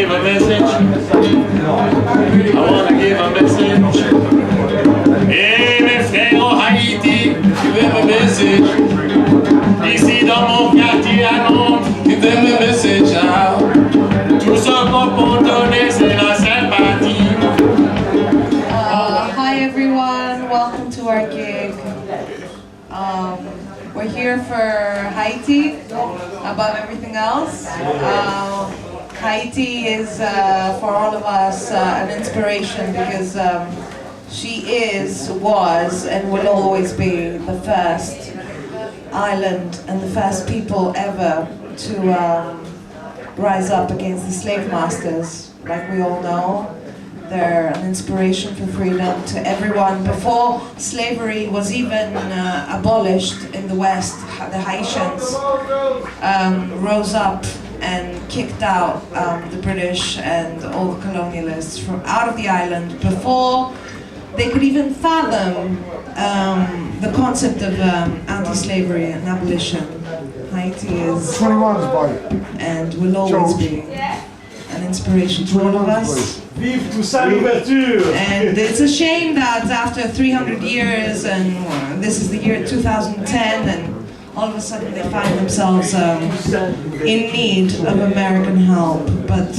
give a message. I wanna give a message. Hey mes frères au Haïti, tu veux me message. Ici dans mon quartier à Nantes, tu veux me message. Tout ce qu'on peut donner c'est la sympathie. Hi everyone, welcome to our gig. We're here for Haiti, above everything else. Haiti is, for all of us, an inspiration because she is, was, and will always be the first island and the first people ever to rise up against the slave masters. Like we all know, they're an inspiration for freedom to everyone. Before slavery was even abolished in the West, the Haitians rose up and kicked out the British and all the colonialists from out of the island before they could even fathom the concept of anti-slavery and abolition. Haiti is and will always be an inspiration to all of us. Vive Toussaint l'ouverture! And it's a shame that after 300 years, and this is the year 2010, and all of a sudden they find themselves in need of American help. But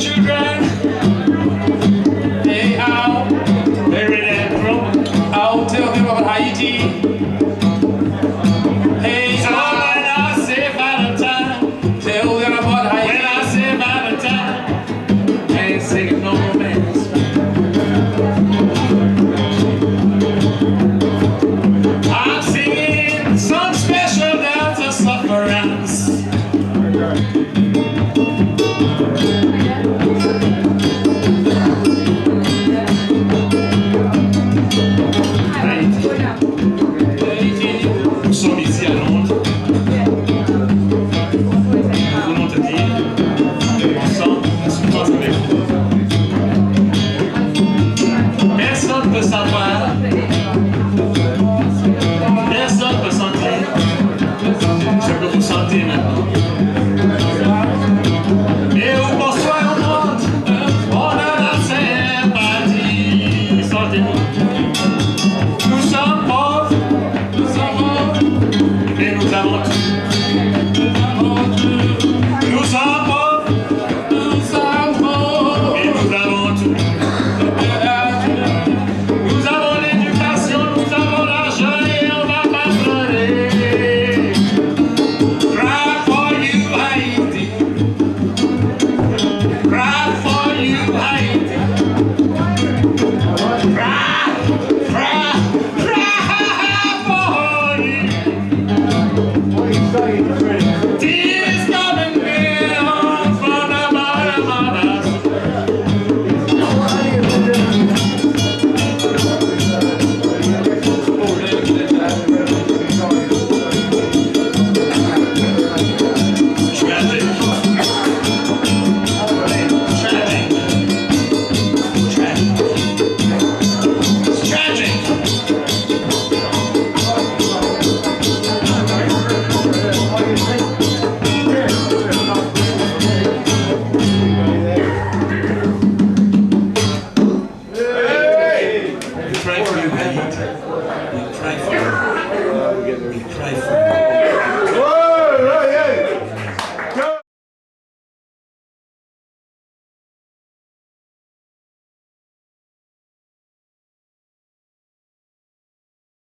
children.